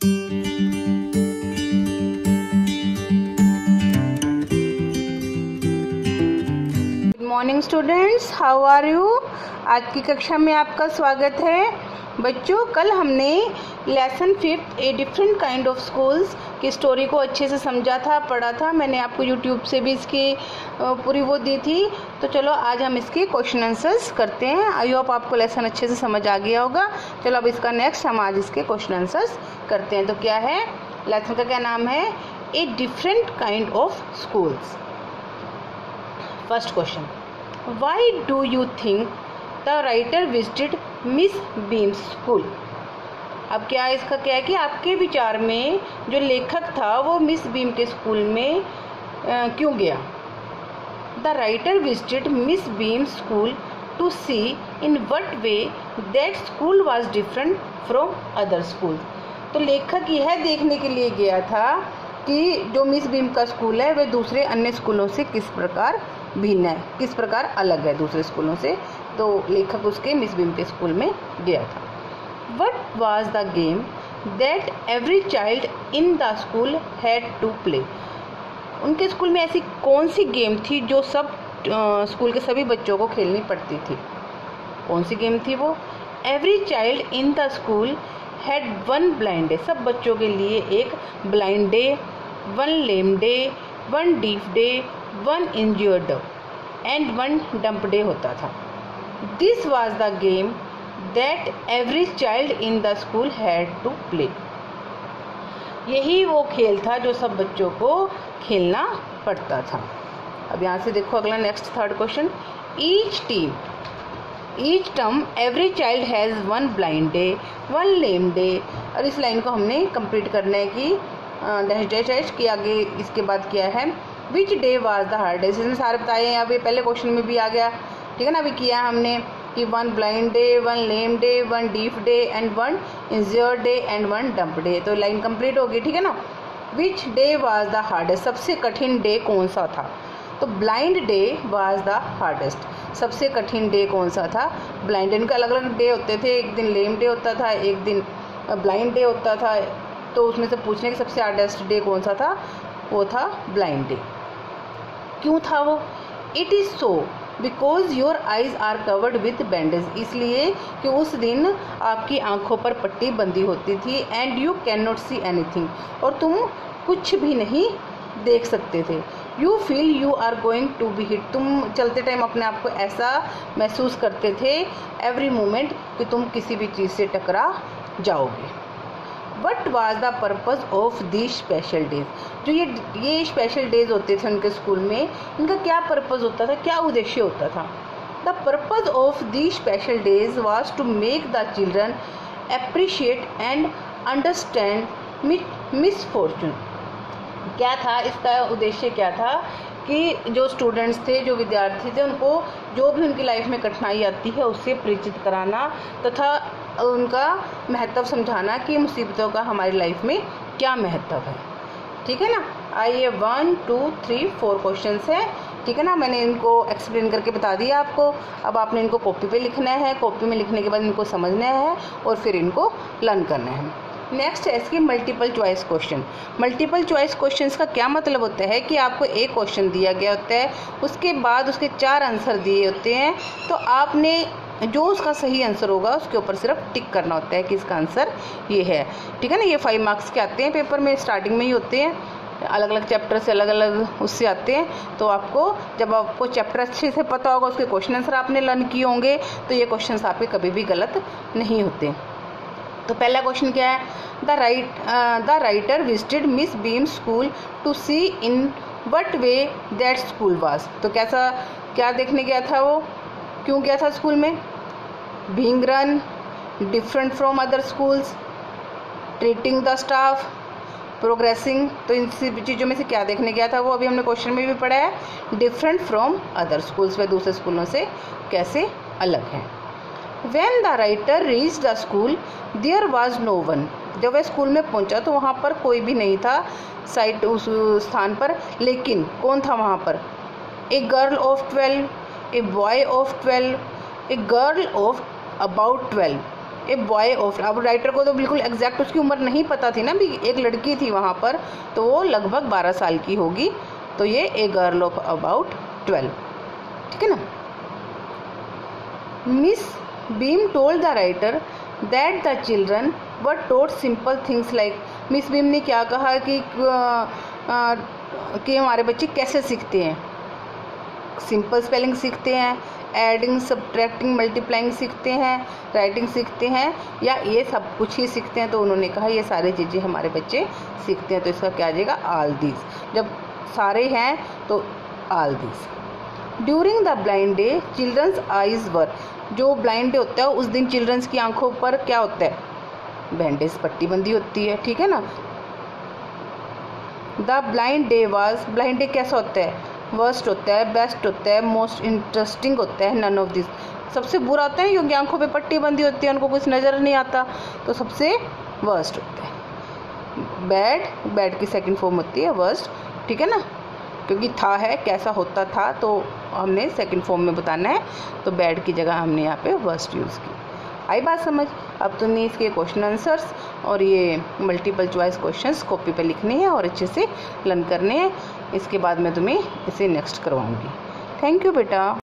Good morning students, how are you. आज की कक्षा में आपका स्वागत है। बच्चों, कल हमने lesson 5 a different kind of schools की स्टोरी को अच्छे से समझा था, पढ़ा था। मैंने आपको यूट्यूब से भी इसकी पूरी वो दी थी। तो चलो आज हम इसके क्वेश्चन आंसर्स करते हैं। आई होप आपको लेसन अच्छे से समझ आ गया होगा। चलो अब इसका नेक्स्ट हम आज इसके क्वेश्चन आंसर्स करते हैं। तो क्या है, लेसन का क्या नाम है, a different kind of schools. First question, why do you think the writer visited miss beams school. अब क्या इसका क्या है कि आपके विचार में जो लेखक था वो मिस बीम के स्कूल में क्यों गया। The writer visited Miss Beam school to see in what way that school was different from other school. तो लेखक यह देखने के लिए गया था कि जो मिस बीम का स्कूल है वह दूसरे अन्य स्कूलों से किस प्रकार भिन्न है, किस प्रकार अलग है दूसरे स्कूलों से। तो लेखक उसके मिस बीम के स्कूल में गया था। What was the game that every child in the school had to play. उनके स्कूल में ऐसी कौन सी गेम थी जो सब स्कूल के सभी बच्चों को खेलनी पड़ती थी। कौन सी गेम थी वो। Every child in the school had one blind day. सब बच्चों के लिए एक blind day, one lame day, one deaf day, one injured and one dumb day होता था। This was the game that every child in the school had to play. यही वो खेल था जो सब बच्चों को खेलना पड़ता था। अब यहाँ से देखो अगला next third question, each term every child has one blind day, one lame day. और इस लाइन को हमने कंप्लीट करना है कि डैश डैश डैश के आगे इसके बाद किया है which day was the hardest. इसमें सारे बताए हैं, अभी पहले क्वेश्चन में भी आ गया, ठीक है ना। अभी किया हमने कि one blind day, one lame day, one deaf day and one injured day and one dumb day. तो लाइन कंप्लीट होगी, ठीक है ना। Which day was the hardest, सबसे कठिन डे कौन सा था। तो blind day was the hardest, सबसे कठिन डे कौन सा था। ब्लाइंड, इनके अलग अलग डे होते थे, एक दिन लेम डे होता था, एक दिन ब्लाइंड डे होता था। तो उसमें से पूछने कि सबसे हार्डेस्ट डे कौन सा था, वो था ब्लाइंड डे। क्यों था वो। It is so because your eyes are covered with bandage. इसलिए कि उस दिन आपकी आंखों पर पट्टी बंधी होती थी। And you can not see anything, और तुम कुछ भी नहीं देख सकते थे। You feel you are going to be hit, तुम चलते टाइम अपने आप को ऐसा महसूस करते थे एवरी मोमेंट कि तुम किसी भी चीज़ से टकरा जाओगे। What was the purpose of the special days. जो ये स्पेशल डेज होते थे उनके स्कूल में, इनका क्या पर्पज़ होता था, क्या उद्देश्य होता था। The purpose of the special days was to make the children appreciate and understand misfortune. क्या था इसका उद्देश्य, क्या था कि जो स्टूडेंट्स थे, जो विद्यार्थी थे, उनको जो भी उनकी लाइफ में कठिनाई आती है उससे परिचित कराना तथा उनका महत्व समझाना कि मुसीबतों का हमारी लाइफ में क्या महत्व है, ठीक है ना। आइए 1 2 3 4 क्वेश्चंस हैं, ठीक है ना। मैंने इनको एक्सप्लेन करके बता दिया आपको। अब आपने इनको कॉपी पे लिखना है, कॉपी में लिखने के बाद इनको समझना है और फिर इनको लर्न करना है। नेक्स्ट है इसकी multiple choice question. Multiple choice questions का क्या मतलब होता है कि आपको एक क्वेश्चन दिया गया होता है, उसके बाद उसके 4 आंसर दिए होते हैं। तो आपने जो उसका सही आंसर होगा उसके ऊपर सिर्फ टिक करना होता है कि इसका आंसर ये है, ठीक है ना। ये 5 मार्क्स के आते हैं पेपर में, स्टार्टिंग में ही होते हैं, अलग अलग चैप्टर से अलग अलग उससे आते हैं। तो आपको जब आपको चैप्टर अच्छे से पता होगा, उसके क्वेश्चन आंसर आपने लर्न किए होंगे, तो ये क्वेश्चन आपके कभी भी गलत नहीं होते। तो पहला क्वेश्चन क्या है, the writer visited Miss Beam school to see in what way that school was. तो कैसा, क्या देखने गया था वो, क्यों गया था स्कूल में। Being run, different from other schools, treating the staff, progressing. तो इन चीज़ों में से क्या देखने गया था वो, अभी हमने क्वेश्चन में भी पढ़ा है। डिफरेंट फ्रॉम अदर स्कूल्स, वे दूसरे स्कूलों से कैसे अलग हैं। When the writer reached the school, there was no one. जब वह स्कूल में पहुंचा तो वहाँ पर कोई भी नहीं था साइट उस स्थान पर, लेकिन कौन था वहाँ पर। A girl of 12, a boy of 12, a girl of about 12, a boy of, अब राइटर को तो बिल्कुल एग्जैक्ट उसकी उम्र नहीं पता थी ना, भी एक लड़की थी वहाँ पर, तो वो लगभग 12 साल की होगी, तो ये ए गर्ल ऑफ अबाउट 12, ठीक है ना। Miss Beam told the writer that the children were taught simple things like, Miss Beam ने क्या कहा कि हमारे बच्चे कैसे सीखते हैं, सिंपल स्पेलिंग सीखते हैं, एडिंग सब्ट्रैक्टिंग मल्टीप्लाइंग सीखते हैं, राइटिंग सीखते हैं, या ये सब कुछ ही सीखते हैं। तो उन्होंने कहा ये सारी चीज़ें हमारे बच्चे सीखते हैं, तो इसका क्या आ जाएगा, ऑल दीज। जब सारे हैं तो all these. During the blind day children's eyes were, जो ब्लाइंड डे होता है उस दिन चिल्ड्रंस की आंखों पर क्या होता है, बैंडेज, पट्टी बंदी होती है, ठीक है ना। The blind day was, blind day कैसा होता है, वर्स्ट होता है, बेस्ट होता है, मोस्ट इंटरेस्टिंग होता है, नन ऑफ दिस। सबसे बुरा होता है क्योंकि आंखों पे पट्टी बंदी होती है, उनको कुछ नज़र नहीं आता, तो सबसे वर्स्ट होता है। बैड, बैड की सेकंड फॉर्म होती है वर्स्ट, ठीक है ना, क्योंकि था है कैसा होता था, तो हमने सेकंड फॉर्म में बताना है, तो बैड की जगह हमने यहाँ पे वर्स्ट यूज़ की। आई बात समझ। अब तुमने इसके क्वेश्चन आंसर्स और ये मल्टीपल चॉइस क्वेश्चंस कॉपी पे लिखने हैं और अच्छे से लर्न करने हैं। इसके बाद मैं तुम्हें इसे नेक्स्ट करवाऊँगी। थैंक यू बेटा।